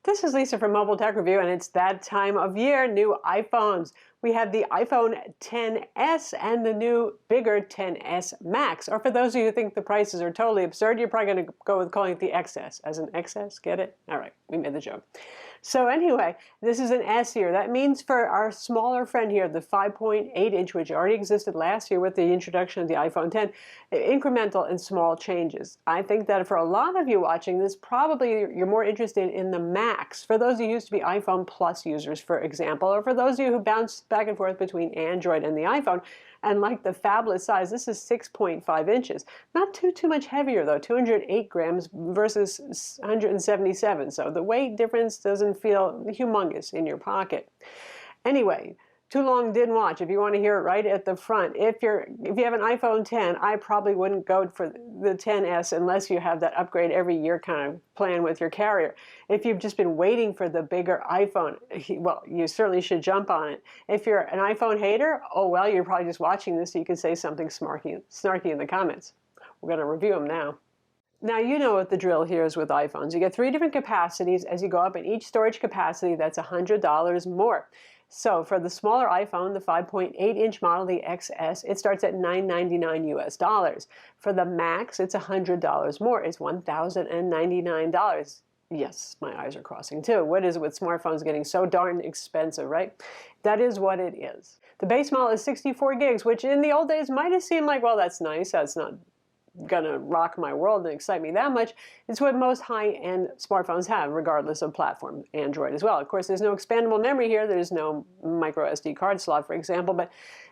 This is Lisa from Mobile Tech Review, and it's that time of year, new iPhones. We have the iPhone XS and the new, bigger XS Max. Or for those of you who think the prices are totally absurd, you're probably going to go with calling it the XS. As an XS, get it? All right, we made the joke. So anyway, this is an S here. That means for our smaller friend here, the 5.8-inch, which already existed last year with the introduction of the iPhone X, incremental and small changes. I think that for a lot of you watching this, probably you're more interested in the Max. For those of you who used to be iPhone Plus users, for example, or for those of you who bounce back and forth between Android and the iPhone, and like the phablet size, this is 6.5 inches. Not too much heavier though, 208 grams versus 177. So the weight difference doesn't feel humongous in your pocket. Anyway, too long didn't watch. If you want to hear it right at the front, if you have an iPhone X, I probably wouldn't go for the XS unless you have that upgrade every year kind of plan with your carrier. If you've just been waiting for the bigger iPhone, well, you certainly should jump on it. If you're an iPhone hater, oh well, you're probably just watching this so you can say something snarky in the comments. We're going to review them now. Now, you know what the drill here is with iPhones. You get 3 different capacities. As you go up in each storage capacity, that's $100 more. So for the smaller iPhone, the 5.8-inch model, the XS, it starts at $999 US. For the Max, it's $100 more. It's $1,099. Yes, my eyes are crossing too. What is it with smartphones getting so darn expensive, right? That is what it is. The base model is 64 gigs, which in the old days might have seemed like, well, that's nice. That's not gonna rock my world and excite me that much. It's what most high-end smartphones have, regardless of platform, Android as well. Of course, there's no expandable memory here. There's no micro SD card slot, for example, but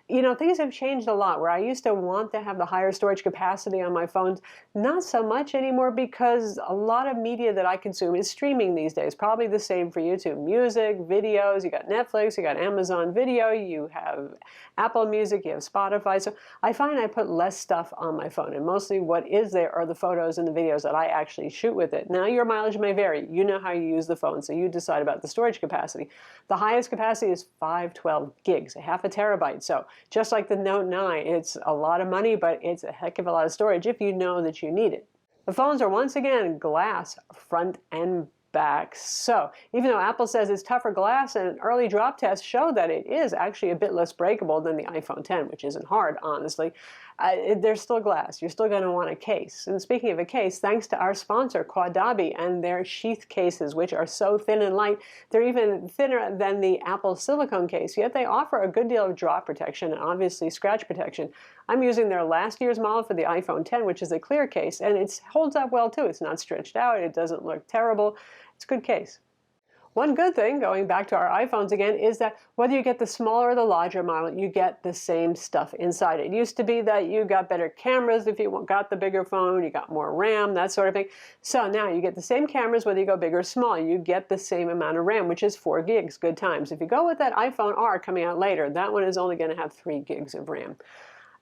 you know, things have changed a lot. Where I used to want to have the higher storage capacity on my phones, not so much anymore, because a lot of media that I consume is streaming these days. Probably the same for YouTube. Music, videos, you got Netflix, you got Amazon Video, you have Apple Music, you have Spotify. So I find I put less stuff on my phone, and mostly what is there are the photos and the videos that I actually shoot with it. Now, your mileage may vary. You know how you use the phone, so you decide about the storage capacity. The highest capacity is 512 gigs, a half a terabyte. So just like the Note 9, it's a lot of money, but it's a heck of a lot of storage if you know that you need it. The phones are once again glass front and back. So even though Apple says it's tougher glass, and early drop tests show that it is actually a bit less breakable than the iPhone X, which isn't hard, honestly, there's still glass. You're still going to want a case. And speaking of a case, thanks to our sponsor, Quadabi, and their sheath cases, which are so thin and light, they're even thinner than the Apple silicone case, yet they offer a good deal of drop protection and obviously scratch protection. I'm using their last year's model for the iPhone X, which is a clear case, and it holds up well too. It's not stretched out. It doesn't look terrible. It's a good case. One good thing, going back to our iPhones again, is that whether you get the smaller or the larger model, you get the same stuff inside. It used to be that you got better cameras if you got the bigger phone, you got more RAM, that sort of thing. So now you get the same cameras whether you go big or small. You get the same amount of RAM, which is 4 gigs, good times. If you go with that iPhone R coming out later, that one is only going to have 3 gigs of RAM.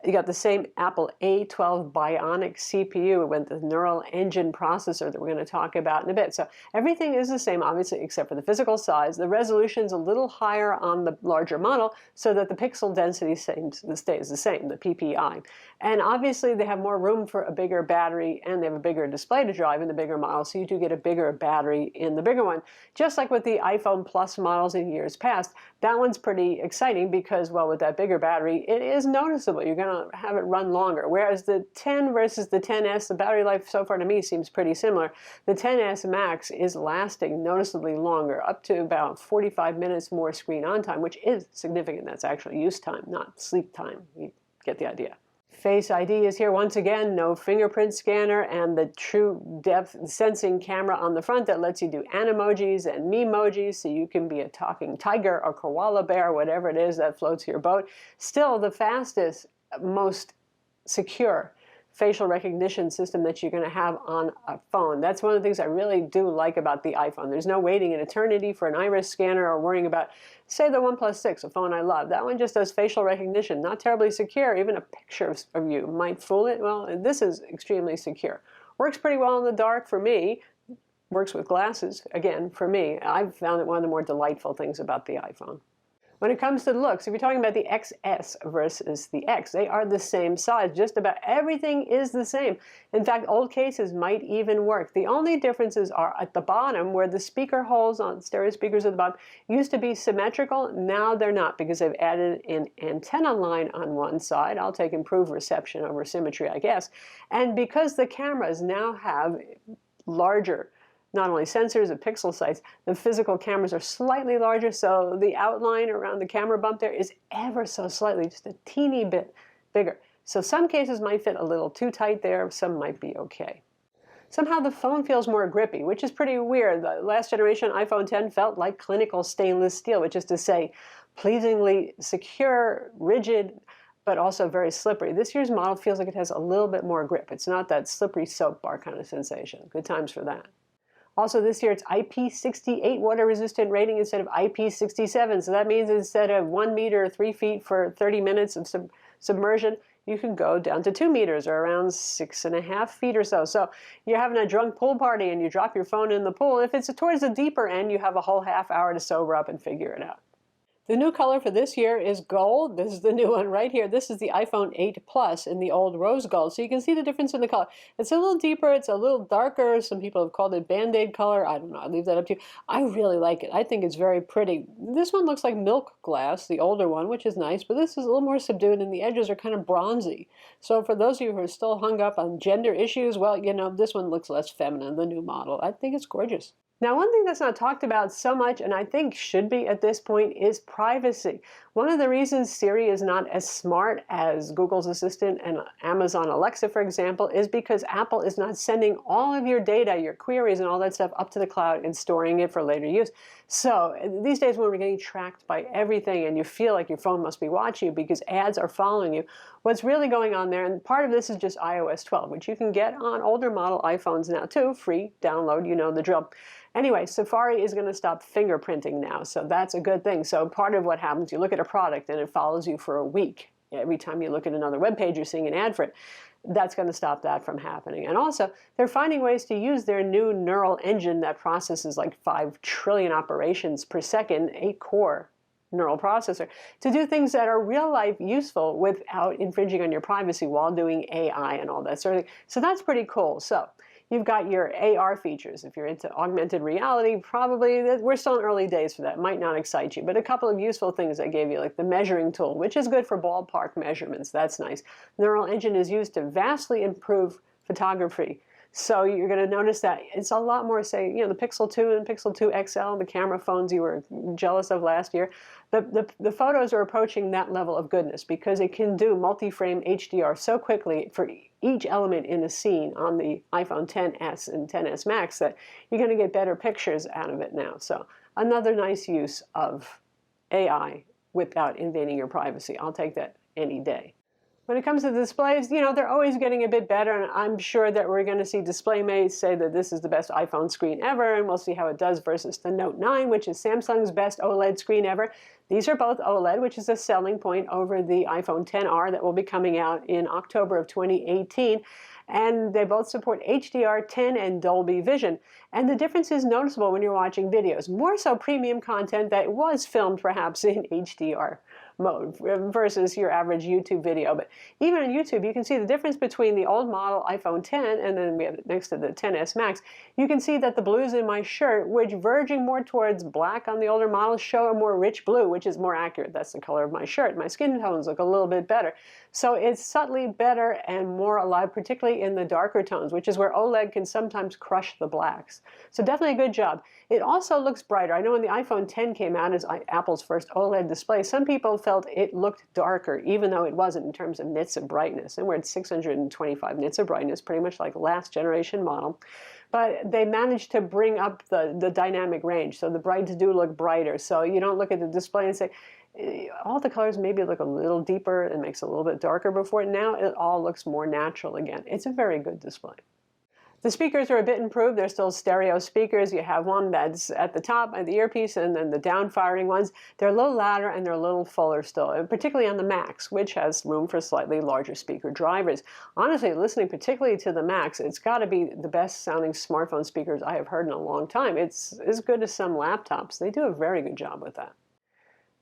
You got the same Apple A12 Bionic CPU with the neural engine processor that we're going to talk about in a bit. So everything is the same, obviously, except for the physical size. The resolution's a little higher on the larger model so that the pixel density stays the same, the PPI. And obviously, they have more room for a bigger battery, and they have a bigger display to drive in the bigger model, so you do get a bigger battery in the bigger one. Just like with the iPhone Plus models in years past, that one's pretty exciting because, well, with that bigger battery, it is noticeable. You're going to have it run longer. Whereas the 10 versus the XS, the battery life so far to me seems pretty similar. The XS Max is lasting noticeably longer, up to about 45 minutes more screen on time, which is significant. That's actually use time, not sleep time. You get the idea. Face ID is here once again, no fingerprint scanner, and the true depth sensing camera on the front that lets you do animojis and memojis, so you can be a talking tiger or koala bear, whatever it is that floats your boat. Still the fastest, most secure facial recognition system that you're going to have on a phone. That's one of the things I really do like about the iPhone. There's no waiting an eternity for an iris scanner or worrying about, say, the OnePlus 6, a phone I love. That one just does facial recognition, not terribly secure. Even a picture of you might fool it. Well, this is extremely secure. Works pretty well in the dark for me. Works with glasses, again, for me. I've found it one of the more delightful things about the iPhone. When it comes to looks, if you're talking about the XS versus the X, they are the same size. Just about everything is the same. In fact, old cases might even work. The only differences are at the bottom, where the speaker holes on stereo speakers at the bottom used to be symmetrical. Now they're not, because they've added an antenna line on one side. I'll take improved reception over symmetry, I guess. And because the cameras now have larger, not only sensors and pixel size, the physical cameras are slightly larger, so the outline around the camera bump there is ever so slightly, just a teeny bit bigger. So some cases might fit a little too tight there, some might be okay. Somehow the phone feels more grippy, which is pretty weird. The last generation iPhone X felt like clinical stainless steel, which is to say, pleasingly secure, rigid, but also very slippery. This year's model feels like it has a little bit more grip. It's not that slippery soap bar kind of sensation. Good times for that. Also this year, it's IP68 water resistant rating instead of IP67. So that means instead of 1 meter, 3 feet for 30 minutes of submersion, you can go down to 2 meters, or around 6.5 feet or so. So you're having a drunk pool party and you drop your phone in the pool. If it's towards the deeper end, you have a whole half hour to sober up and figure it out. The new color for this year is gold. This is the new one right here. This is the iPhone 8 Plus in the old rose gold. So you can see the difference in the color. It's a little deeper. It's a little darker. Some people have called it Band-Aid color. I don't know. I leave that up to you. I really like it. I think it's very pretty. This one looks like milk glass, the older one, which is nice. But this is a little more subdued, and the edges are kind of bronzy. So for those of you who are still hung up on gender issues, well, you know, this one looks less feminine, the new model. I think it's gorgeous. Now, one thing that's not talked about so much, and I think should be at this point, is privacy. One of the reasons Siri is not as smart as Google's Assistant and Amazon Alexa, for example, is because Apple is not sending all of your data, your queries and all that stuff up to the cloud and storing it for later use. So these days when we're getting tracked by everything and you feel like your phone must be watching you because ads are following you, what's really going on there, and part of this is just iOS 12, which you can get on older model iPhones now too, free download, you know the drill. Anyway, Safari is going to stop fingerprinting now, so that's a good thing. So part of what happens, you look at a product and it follows you for a week. Every time you look at another web page, you're seeing an ad for it. That's going to stop that from happening. And also, they're finding ways to use their new neural engine that processes like 5 trillion operations per second, 8-core neural processor, to do things that are real life useful without infringing on your privacy while doing AI and all that sort of thing. So that's pretty cool. So you've got your AR features. If you're into augmented reality, probably we're still in early days for that. It might not excite you, but a couple of useful things I gave you, like the measuring tool, which is good for ballpark measurements. That's nice. Neural engine is used to vastly improve photography. So you're going to notice that it's a lot more, say, you know, the Pixel 2 and Pixel 2 XL, the camera phones you were jealous of last year. The photos are approaching that level of goodness because it can do multi-frame HDR so quickly for each element in the scene on the iPhone XS and XS Max that you're going to get better pictures out of it now. So another nice use of AI without invading your privacy. I'll take that any day. When it comes to displays, you know, they're always getting a bit better, and I'm sure that we're going to see DisplayMate say that this is the best iPhone screen ever, and we'll see how it does versus the Note 9, which is Samsung's best OLED screen ever. These are both OLED, which is a selling point over the iPhone XR that will be coming out in October of 2018. And they both support HDR10 and Dolby Vision. And the difference is noticeable when you're watching videos, more so premium content that was filmed perhaps in HDR mode versus your average YouTube video. But even on YouTube, you can see the difference between the old model iPhone X and then we have it next to the XS Max. You can see that the blues in my shirt, which verging more towards black on the older models, show a more rich blue, which is more accurate. That's the color of my shirt. My skin tones look a little bit better. So it's subtly better and more alive, particularly in the darker tones, which is where OLED can sometimes crush the blacks. So definitely a good job. It also looks brighter. I know when the iPhone X came out as Apple's first OLED display, some people felt it looked darker, even though it wasn't in terms of nits of brightness. And we're at 625 nits of brightness, pretty much like last generation model. But they managed to bring up the dynamic range, so the brights do look brighter. So you don't look at the display and say, all the colors maybe look a little deeper and makes it a little bit darker before. Now it all looks more natural again. It's a very good display. The speakers are a bit improved. They're still stereo speakers. You have one that's at the top of the earpiece and then the down-firing ones. They're a little louder and they're a little fuller still, particularly on the Max, which has room for slightly larger speaker drivers. Honestly, listening particularly to the Max, it's got to be the best sounding smartphone speakers I have heard in a long time. It's as good as some laptops. They do a very good job with that.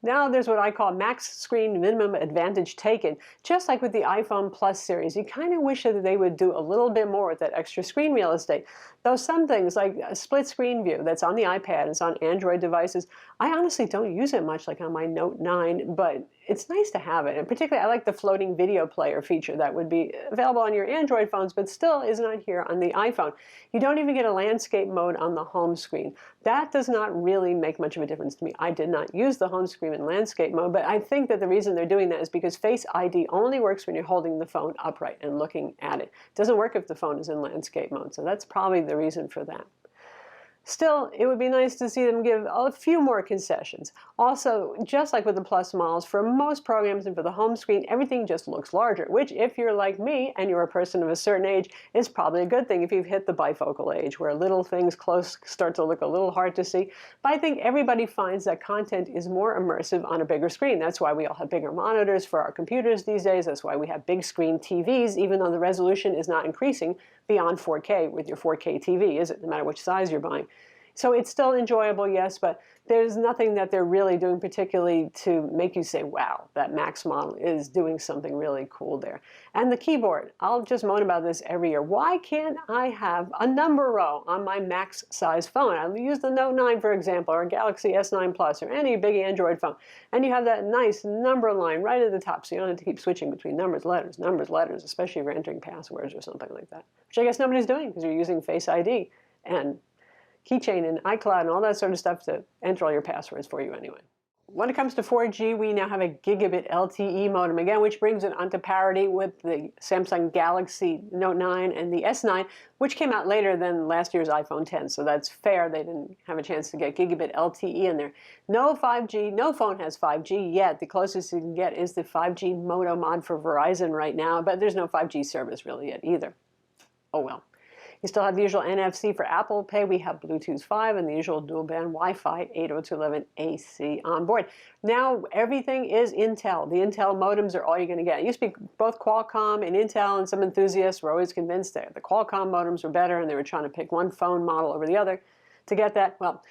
Now there's what I call max screen minimum advantage taken. Just like with the iPhone Plus series, you kind of wish that they would do a little bit more with that extra screen real estate. Though some things like a split screen view that's on the iPad, it's on Android devices, I honestly don't use it much like on my Note 9, but it's nice to have it. And particularly I like the floating video player feature that would be available on your Android phones, but still is not here on the iPhone. You don't even get a landscape mode on the home screen. That does not really make much of a difference to me. I did not use the home screen in landscape mode, but I think that the reason they're doing that is because Face ID only works when you're holding the phone upright and looking at it. It doesn't work if the phone is in landscape mode, so that's probably the reason for that. Still, it would be nice to see them give a few more concessions. Also, just like with the Plus models, for most programs and for the home screen, everything just looks larger, which if you're like me and you're a person of a certain age, is probably a good thing if you've hit the bifocal age, where little things close start to look a little hard to see. But I think everybody finds that content is more immersive on a bigger screen. That's why we all have bigger monitors for our computers these days. That's why we have big screen TVs, even though the resolution is not increasing beyond 4K with your 4K TV, is it? No matter which size you're buying. So it's still enjoyable, yes, but there's nothing that they're really doing particularly to make you say, wow, that Max model is doing something really cool there. And the keyboard, I'll just moan about this every year. Why can't I have a number row on my Max size phone? I use the Note 9, for example, or Galaxy S9 Plus, or any big Android phone. And you have that nice number line right at the top, so you don't have to keep switching between numbers, letters, especially if you're entering passwords or something like that. Which I guess nobody's doing because you're using Face ID and Keychain and iCloud and all that sort of stuff to enter all your passwords for you anyway. When it comes to 4G, we now have a gigabit LTE modem again, which brings it onto parity with the Samsung Galaxy Note 9 and the S9, which came out later than last year's iPhone 10. So that's fair. They didn't have a chance to get gigabit LTE in there. No 5G. No phone has 5G yet. The closest you can get is the 5G Moto mod for Verizon right now, but there's no 5G service really yet either. Oh well. You still have the usual NFC for Apple Pay. We have Bluetooth 5 and the usual dual-band Wi-Fi 802.11ac on board. Now everything is Intel. The Intel modems are all you're going to get. It used to be both Qualcomm and Intel, and some enthusiasts were always convinced that the Qualcomm modems were better, and they were trying to pick one phone model over the other to get that. Well,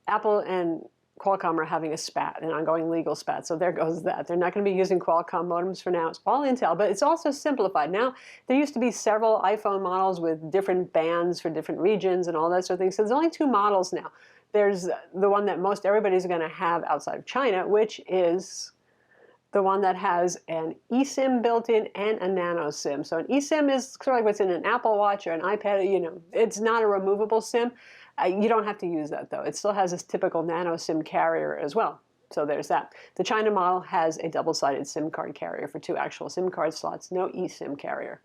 Apple and Qualcomm are having a spat, an ongoing legal spat, so there goes that. They're not going to be using Qualcomm modems for now. It's all Intel, but it's also simplified. Now, there used to be several iPhone models with different bands for different regions and all that sort of thing, so there's only two models now. There's the one that most everybody's going to have outside of China, which is the one that has an eSIM built in and a nano SIM. So an eSIM is sort of like what's in an Apple Watch or an iPad. You know, it's not a removable SIM. You don't have to use that, though. It still has this typical nano SIM carrier as well. So there's that. The China model has a double-sided SIM card carrier for 2 actual SIM card slots, no eSIM carrier.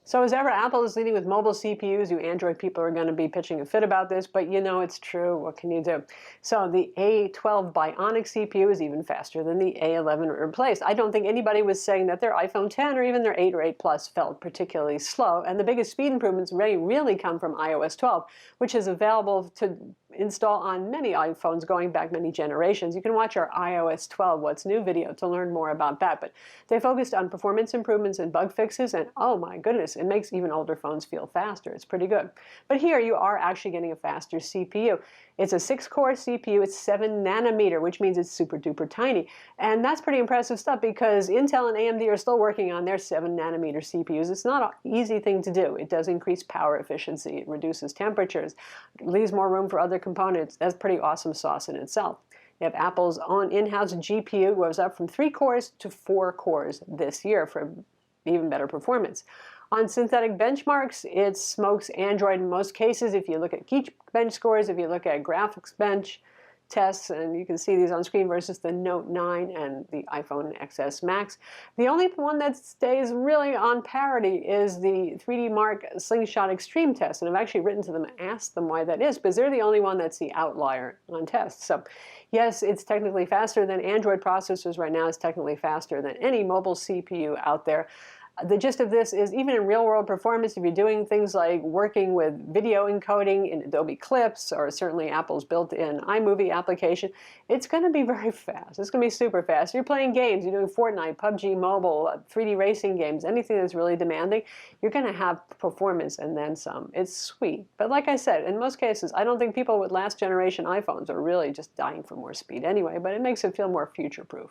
So as ever, Apple is leading with mobile CPUs. You Android people are going to be pitching a fit about this, but you know it's true. What can you do? So the A12 Bionic CPU is even faster than the A11 it replaced. I don't think anybody was saying that their iPhone 10 or even their 8 or 8 Plus felt particularly slow. And the biggest speed improvements really come from iOS 12, which is available to install on many iPhones going back many generations. You can watch our iOS 12 What's New video to learn more about that. But they focused on performance improvements and bug fixes, and oh my goodness, it makes even older phones feel faster. It's pretty good. But here you are actually getting a faster CPU. It's a 6-core CPU. It's 7 nanometer, which means it's super duper tiny. And that's pretty impressive stuff because Intel and AMD are still working on their 7 nanometer CPUs. It's not an easy thing to do. It does increase power efficiency. It reduces temperatures. It leaves more room for other components. That's pretty awesome sauce in itself. You have Apple's own in-house GPU goes up from 3 cores to 4 cores this year for even better performance. On synthetic benchmarks, it smokes Android in most cases. If you look at Geekbench scores, if you look at graphics bench tests, and you can see these on screen versus the Note 9 and the iPhone XS Max. The only one that stays really on parity is the 3D Mark Slingshot Extreme test, and I've actually written to them and asked them why that is, because they're the only one that's the outlier on tests. So yes, it's technically faster than Android processors right now. It's technically faster than any mobile CPU out there. The gist of this is even in real world performance, if you're doing things like working with video encoding in Adobe Clips or certainly Apple's built-in iMovie application, it's going to be very fast. It's going to be super fast. You're playing games, you're doing Fortnite, PUBG Mobile, 3D racing games, anything that's really demanding, you're going to have performance and then some. It's sweet. But like I said, in most cases, I don't think people with last generation iPhones are really just dying for more speed anyway, but it makes it feel more future-proof.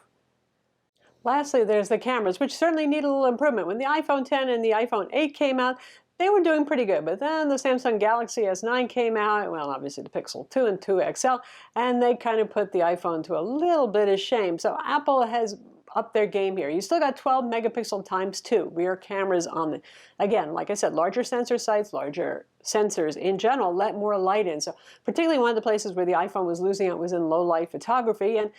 Lastly, there's the cameras, which certainly need a little improvement. When the iPhone 10 and the iPhone 8 came out, they were doing pretty good, but then the Samsung Galaxy S9 came out, well, obviously the Pixel 2 and 2 XL, and they kind of put the iPhone to a little bit of shame. So Apple has upped their game here. You still got 12 megapixel times 2 rear cameras on the, again, like I said, larger sensor sites, larger sensors in general, let more light in. So particularly one of the places where the iPhone was losing out was in low light photography, and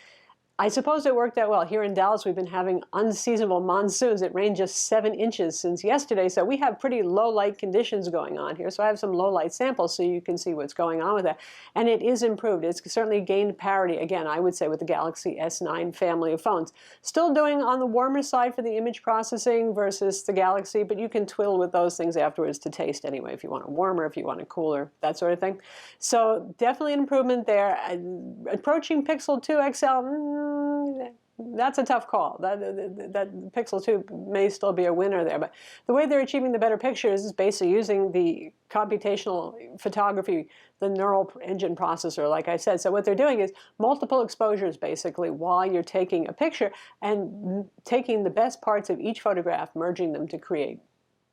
I suppose it worked out well. Here in Dallas, we've been having unseasonable monsoons. It rained just 7 inches since yesterday, so we have pretty low light conditions going on here. So I have some low light samples so you can see what's going on with that. And it is improved. It's certainly gained parity, again, I would say, with the Galaxy S9 family of phones. Still doing on the warmer side for the image processing versus the Galaxy, but you can twiddle with those things afterwards to taste anyway, if you want it warmer, if you want it cooler, that sort of thing. So definitely an improvement there. Approaching Pixel 2 XL, that's a tough call. That Pixel 2 may still be a winner there, but the way they're achieving the better pictures is basically using the computational photography, the neural engine processor, like I said. So what they're doing is multiple exposures, basically, while you're taking a picture and taking the best parts of each photograph, merging them to create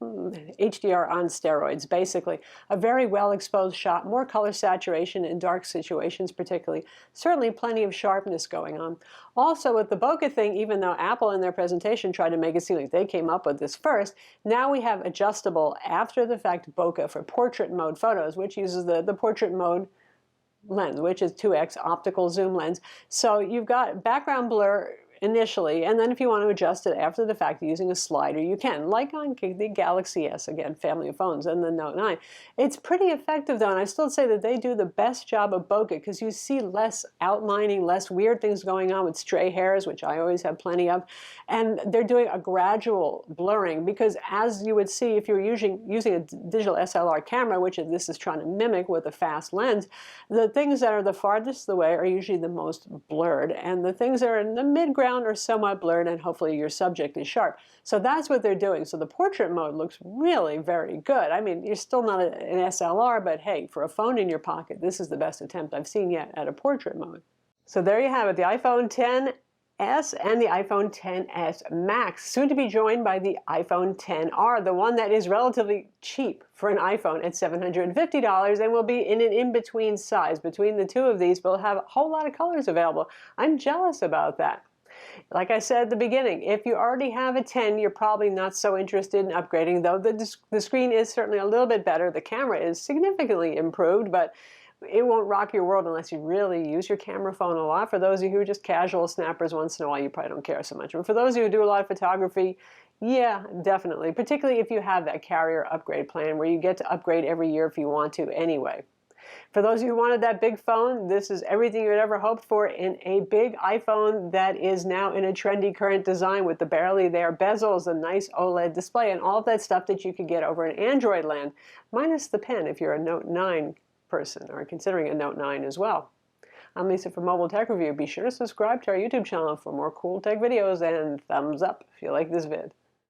HDR on steroids, basically. A very well exposed shot, more color saturation in dark situations particularly. Certainly plenty of sharpness going on. Also with the bokeh thing, even though Apple in their presentation tried to make it seem like they came up with this first, now we have adjustable after the fact bokeh for portrait mode photos, which uses the portrait mode lens, which is 2x optical zoom lens. So you've got background blur initially, and then if you want to adjust it after the fact using a slider, you can, like on the Galaxy S, again, family of phones, and the Note 9. It's pretty effective, though, and I still say that they do the best job of bokeh because you see less outlining, less weird things going on with stray hairs, which I always have plenty of, and they're doing a gradual blurring because, as you would see if you're using a digital SLR camera, which this is trying to mimic with a fast lens, the things that are the farthest away are usually the most blurred, and the things that are in the mid-ground are somewhat blurred, and hopefully your subject is sharp. So that's what they're doing. So the portrait mode looks really very good. I mean, you're still not an SLR, but hey, for a phone in your pocket, this is the best attempt I've seen yet at a portrait mode. So there you have it, the iPhone XS and the iPhone XS Max, soon to be joined by the iPhone XR, the one that is relatively cheap for an iPhone at $750 and will be in an in-between size. Between the two of these, we'll have a whole lot of colors available. I'm jealous about that. Like I said at the beginning, if you already have a 10, you're probably not so interested in upgrading, though the screen is certainly a little bit better. The camera is significantly improved, but it won't rock your world unless you really use your camera phone a lot. For those of you who are just casual snappers once in a while, you probably don't care so much. But for those of you who do a lot of photography, yeah, definitely, particularly if you have that carrier upgrade plan where you get to upgrade every year if you want to anyway. For those of you who wanted that big phone, this is everything you had ever hoped for in a big iPhone that is now in a trendy current design with the barely there bezels, a nice OLED display, and all of that stuff that you could get over in Android land, minus the pen if you're a Note 9 person or considering a Note 9 as well. I'm Lisa from Mobile Tech Review. Be sure to subscribe to our YouTube channel for more cool tech videos, and thumbs up if you like this vid.